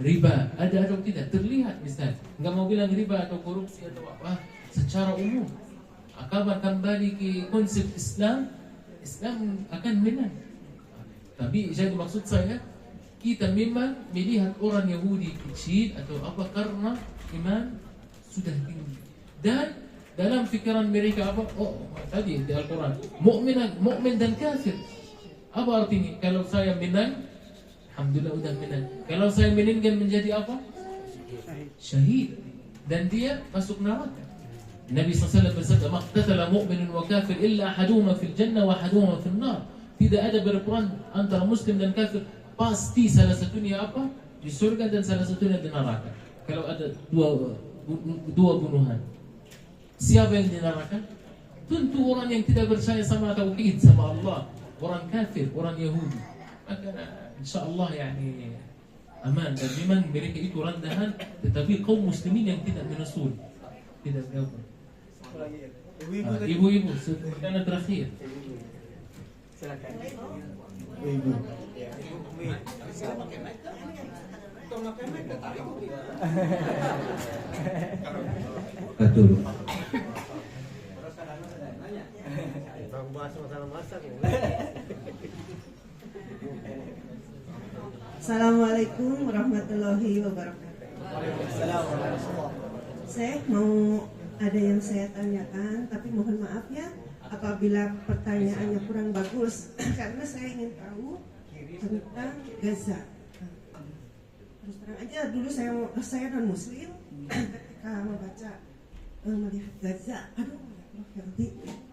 riba, ada atau tidak terlihat, misal nggak mau bilang riba atau korupsi atau apa, secara umum kapan kembali ke konsep Islam, Islam akan menang. Tapi jadi maksud saya, kita memang melihat orang Yahudi kecil atau apa karena iman sudah tinggi. Dan dalam fikiran mereka apa? Oh, tadi di Al-Quran, mukmin dan kafir. Apa artinya? Kalau saya menang, alhamdulillah udah menang. Kalau saya meninggal menjadi apa? Syahid. Dan dia masuk neraka. Nabi SAW bersabda, "Maqtatala mu'minun wa kafir illa ahaduhuma fil jannah wa ahaduhuma fil nar." Tidak ada berperang antara muslim dan kafir, pasti salah satunya apa? Di surga dan salah satunya di neraka. Kalau ada dua bunuhan, siapa yang di neraka? Tentu orang yang tidak percaya sama tauhid sama Allah, orang kafir, orang Yahudi. Maka insyaallah yani aman. Dan memang mereka itu rendahan, tetapi kaum muslimin yang tidak menyusul, tidak gabung. Ibu-ibu, pertanyaan terakhir. Silakan. Ibu. Ya. Betul. Bahas masalah masak ya. Assalamualaikum warahmatullahi wabarakatuh. Waalaikumsalam warahmatullahi. Saya mau ada yang saya tanyakan, tapi mohon maaf ya apabila pertanyaannya kurang bagus karena saya ingin tahu tentang Gaza. Terus terang aja, dulu saya non Muslim, ketika membaca melihat Gaza,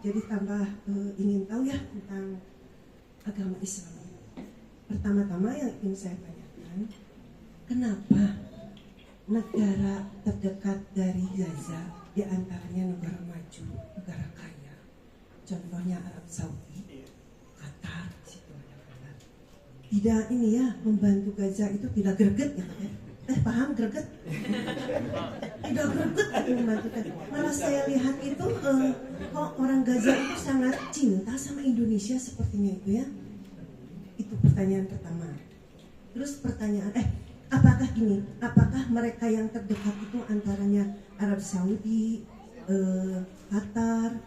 jadi tambah ingin tahu ya tentang agama Islam. Pertama-tama yang ingin saya tanyakan, kenapa negara terdekat dari Gaza, di antaranya negara maju, negara kaya, contohnya Arab Saudi, Qatar, situ ada Qatar, tidak ini ya membantu Gaza itu tidak greget ya Pak ya? Paham greget? Tidak greget itu membantu. Malah saya lihat itu kok orang Gaza itu sangat cinta sama Indonesia sepertinya itu ya. Itu pertanyaan pertama. Terus pertanyaan apakah gini, apakah mereka yang terdekat itu antaranya Arab Saudi, Qatar,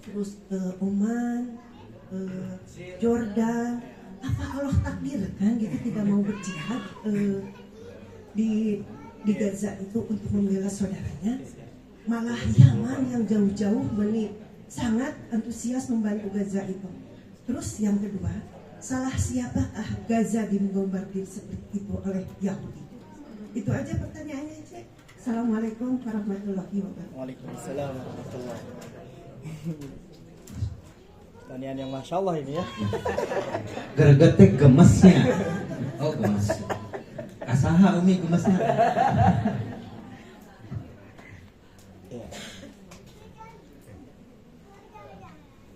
terus Oman, Jordan, apa Allah takdirkan gitu tidak mau berjihad di Gaza itu untuk membela saudaranya? Malah Yaman yang jauh-jauh sangat antusias membantu Gaza itu. Terus yang kedua, salah siapakah Gaza dibombardir seperti itu oleh Yahudi? Itu aja pertanyaannya, Cek. Assalamualaikum warahmatullahi wabarakatuh. Waalaikumsalam warahmatullahi wabarakatuh. Pertanyaan yang masya Allah ini ya. Gergetnya gemesnya. Oh gemes. Asaha umi gemesnya. Ya.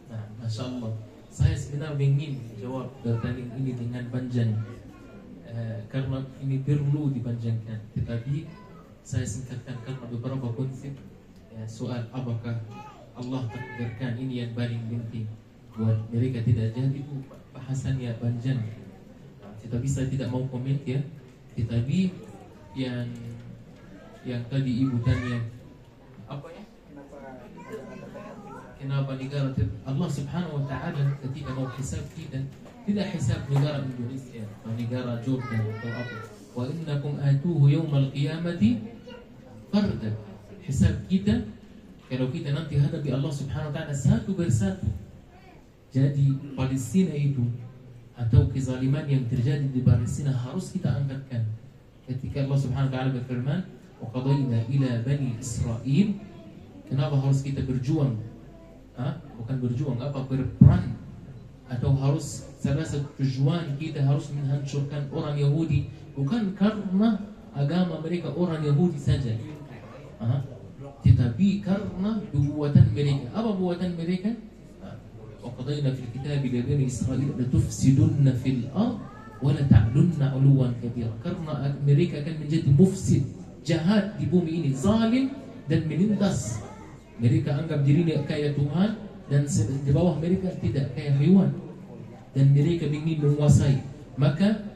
Nah, masya Allah. Saya sebenarnya ingin jawab pertanyaan ini dengan panjang karena ini perlu dipanjangkan. Tetapi saya singkatkan karena beberapa konsep soal apakah Allah takdirkan ini yang paling penting buat mereka tidak jadi itu bahasannya panjang. Tetapi saya tidak mau komen ya. Tetapi yang tadi ibu tanya apa ya? Kenapa negara Allah Subhanahu wa taala ketika mau hisab kita tidak hisab negara Indonesia atau negara Jordan atau apa. Wa innakum atuhu yaumal qiyamati farda. Hisab kita kalau kita nanti hadapi Allah Subhanahu wa taala satu persatu. Jadi Palestina itu atau kezaliman yang terjadi di Palestina harus kita angkatkan. Ketika Allah Subhanahu wa taala berfirman, "Wa qadayna ila bani Israil", kenapa harus kita berjuang? Bukan berjuang apa berperang atau harus salah satu tujuan kita harus menghancurkan orang Yahudi bukan karena agama mereka orang Yahudi saja, tetapi karena perbuatan mereka. Apa perbuatan mereka? وَقَضَيْنَا فِي الْكِتَابِ لِبَنِي إِسْرَائِيلَ لَتُفْسِدُنَّ فِي الْأَرْضِ وَلَتَعْلُنَّ عُلُوًّا كَبِيرًا. Karena mereka akan menjadi mufsid, jahat di bumi ini, zalim dan menindas. Mereka anggap dirinya kayak Tuhan, dan di bawah mereka tidak kayak hewan, dan mereka ingin menguasai. Maka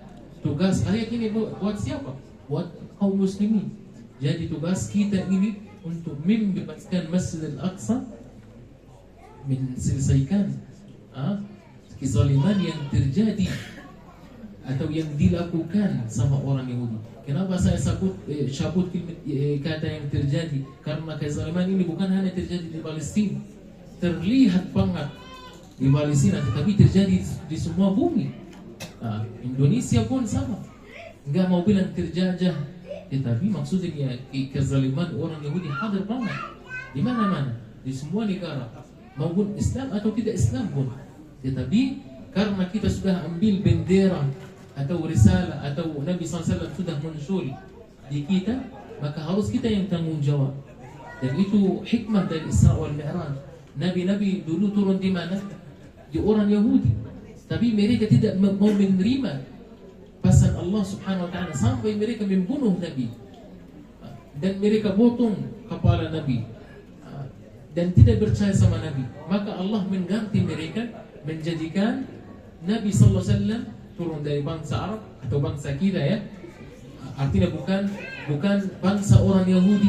tugas ayat ini buat siapa? Buat kaum muslimin. Jadi tugas kita ini untuk membebaskan Masjid Al-Aqsa, menyelesaikan kezaliman yang terjadi atau yang dilakukan sama orang Yahudi. Kenapa saya cabut kata yang terjadi? Karena kezaliman ini bukan hanya terjadi di Palestina, terlihat banget di Palestina, tetapi terjadi di semua bumi. Indonesia pun sama. Enggak mau bilang terjajah, tetapi maksudnya kezaliman orang Yahudi hadir banget di mana-mana, di semua negara, maupun Islam atau tidak Islam pun. Tetapi karena kita sudah ambil bendera atau risalah atau Nabi SAW sudah muncul di kita, maka harus kita yang tanggung jawab. Dan itu hikmah dari Isra wal Mi'raj. Nabi-nabi dulu turun di mana? Di orang Yahudi. Tapi mereka tidak mau menerima pesan Allah Subhanahu wa taala sampai mereka membunuh Nabi. Dan mereka potong kepala Nabi. Dan tidak percaya sama Nabi. Maka Allah mengganti mereka, menjadikan Nabi sallallahu alaihi wasallam turun dari bangsa Arab atau bangsa kita, ya. Artinya bukan bangsa orang Yahudi.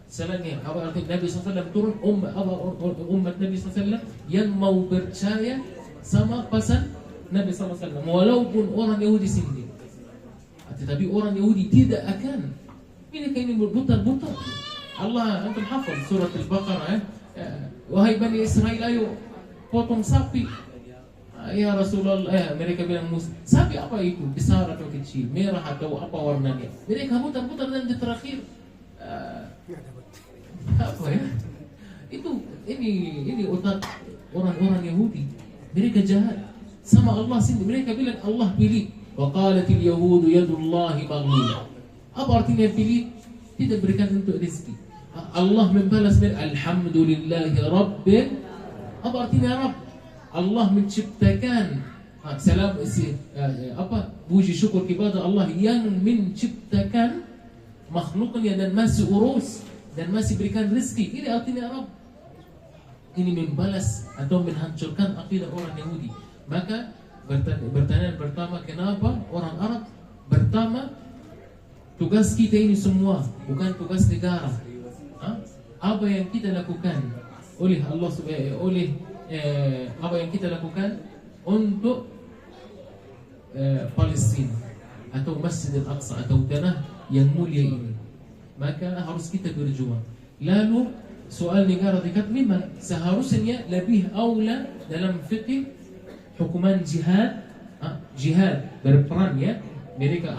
Selainnya apa artinya Nabi SAW turun umat Nabi SAW yang mau percaya sama pesan Nabi SAW, walaupun orang Yahudi sendiri. Tetapi orang Yahudi tidak akan. Ini berputar-putar. Allah, antum hafal surat Al-Baqarah, wahai Bani Israel, ayo potong sapi. Ya Rasulullah, mereka bilang, sapi apa itu? Besar atau kecil? Merah atau apa warnanya? Mereka putar-putar dan di terakhir apa ya? Ini otak orang-orang Yahudi. Mereka jahat sama Allah sendiri. Mereka bilang Allah pilih. Wa qalatil yahudu yadullahi maghlula. Apa artinya pilih? Tidak berikan untuk rezeki. Allah membalas dengan alhamdulillahi rabbil. Apa artinya Rabb? Allah menciptakan puji syukur kepada Allah yang menciptakan makhluknya dan masih urus dan masih berikan rezeki. Ini artinya Rabb. Ini membalas atau menghancurkan akidah orang Yahudi. Maka pertanyaan pertama, kenapa orang Arab? Pertama, tugas kita ini semua bukan tugas negara. Apa yang kita lakukan oleh Allah apa yang kita lakukan untuk Palestina atau Masjid Al-Aqsa atau tanah yang mulia ini, maka harus kita berjuang. Lalu soal negara dekat memang seharusnya lebih aula dalam fikih hukuman jihad, jihad berperan, ya. Mereka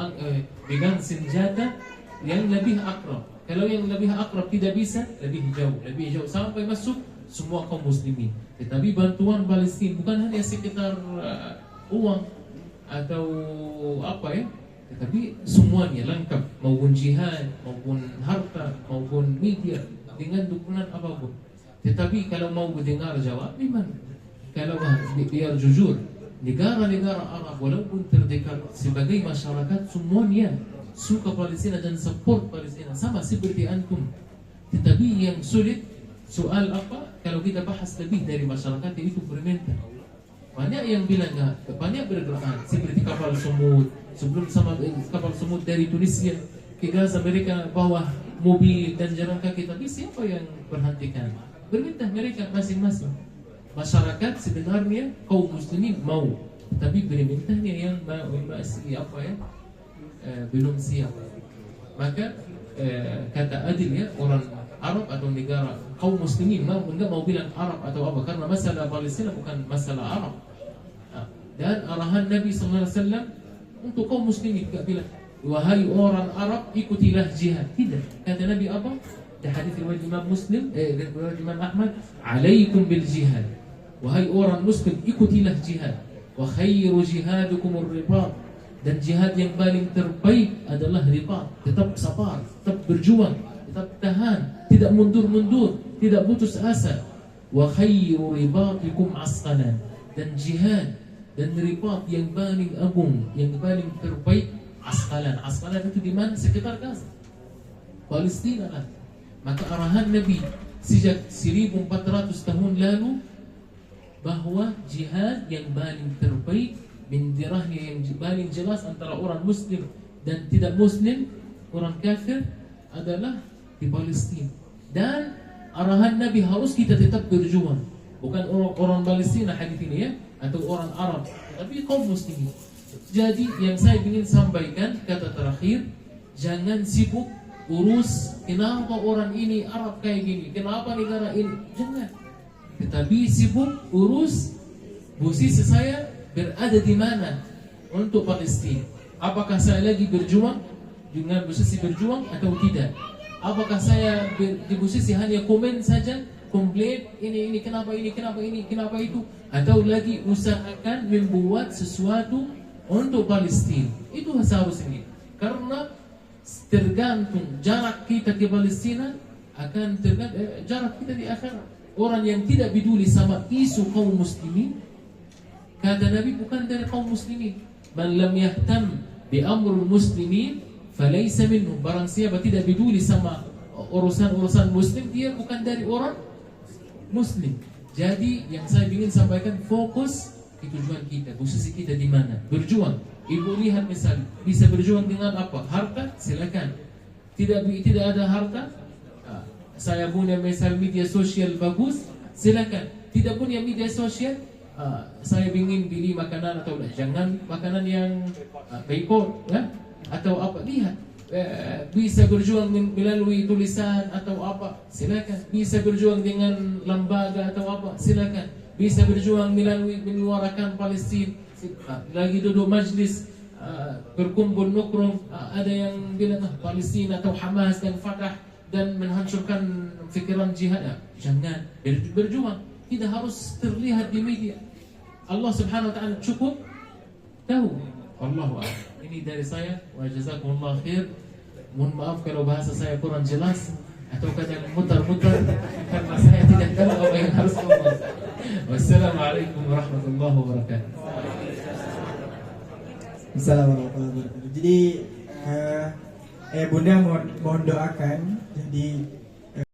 pegang senjata yang lebih akrab. Kalau yang lebih akrab tidak bisa, lebih jauh sampai masuk semua kaum muslimin. Tetapi bantuan Palestina bukan hanya sekitar uang atau apa, ya, tetapi semuanya lengkap, maupun jihad, maupun harta, maupun media, dengan dukungan apapun. Tetapi kalau mau dengar jawab, memang kalau biar jujur, negara-negara Arab walaupun terdekat sebagai masyarakat semuanya suka Palestina dan support Palestina sama seperti antum. Tetapi yang sulit soal apa? Kalau kita bahas lebih dari masyarakat itu bermental. Banyak yang bilang banyak bergerak seperti kapal semut. Sebelum sama kapal semut dari Tunisia ke Gaza, mereka bawa mobil dan jalan kaki. Tapi siapa yang berhentikan? Berminta mereka masing-masing. Masyarakat sebenarnya kaum muslimin mau, tapi bermintanya yang masih apa, ya, belum siap. Maka kata adil, ya, orang Arab atau negara kaum muslimin enggak mau bilang Arab atau apa, karena masalah Palestina bukan masalah Arab. Dan arahan Nabi SAW untuk kaum muslimin enggak bilang wahai orang Arab ikutilah jihad, tidak. Kata Nabi apa? Di hadis riwayat Imam Muslim, riwayat Imam Ahmad, alaikum bil jihad, wahai orang muslim ikutilah jihad, wa khairu jihadukum ar-ribat, dan jihad yang paling terbaik adalah ribat. Tetap sabar, tetap berjuang, tetap tahan, tidak mundur-mundur, tidak putus asa. Wa khairu ribatikum asqalan, dan jihad dan ribat yang paling agung, yang paling terbaik asqalan. Asqalan itu di mana? Sekitar Gaza. Palestina lah. Maka arahan Nabi sejak 1400 tahun lalu bahwa jihad yang paling terbaik, benderahnya yang paling jelas antara orang Muslim dan tidak Muslim, orang kafir, adalah di Palestina. Dan arahan Nabi harus kita tetap berjuang, bukan orang Palestina hadis ini ya, atau orang Arab, tapi kaum muslimin. Jadi yang saya ingin sampaikan, kata terakhir, jangan sibuk urus kenapa orang ini Arab kayak gini, kenapa negara ini, jangan. Tetapi sibuk urus posisi saya berada di mana untuk Palestina. Apakah saya lagi berjuang dengan posisi berjuang atau tidak? Apakah saya di posisi hanya komen saja, komplain ini kenapa ini kenapa itu, atau lagi usahakan membuat sesuatu untuk Palestina? Itu seharusnya, karena tergantung jarak kita ke Palestina akan tergantung jarak kita di akhirat. Orang yang tidak peduli sama isu kaum muslimin, kata Nabi, bukan dari kaum muslimin. Man lam yahtam bi amrul muslimin falaysa minhum. Barang siapa tidak peduli sama urusan muslim, dia bukan dari orang muslim. Jadi yang saya ingin sampaikan, fokus ke tujuan kita, posisi kita di mana, berjuang. Ibu lihat misalnya, bisa berjuang dengan apa? Harta, silakan. Tidak ada harta, saya punya misal media sosial bagus, silakan. Tidak punya media sosial, saya ingin beli makanan atau jangan makanan yang boykot, ya? Atau apa, lihat. Bisa berjuang melalui tulisan atau apa, silakan. Bisa berjuang dengan lembaga atau apa, silakan. Bisa berjuang melalui menyuarakan Palestina. Lagi duduk majlis, berkumpul nongkrong, ada yang bilang Palestina atau Hamas dan Fatah dan menghancurkan fikiran jihad. Jangan, berjuang. Tidak harus terlihat di media. Allah Subhanahu wa taala cukup tahu. Allahu a'lam. Ini dari saya. Wa jazakumullah khair. Mohon maaf kalau bahasa saya kurang jelas atau kadang mutar-mutar karena saya tidak tahu apa yang harus ngomong. Wassalamualaikum warahmatullahi wabarakatuh. Assalamualaikum warahmatullahi wabarakatuh. Jadi Bunda mohon doakan. Jadi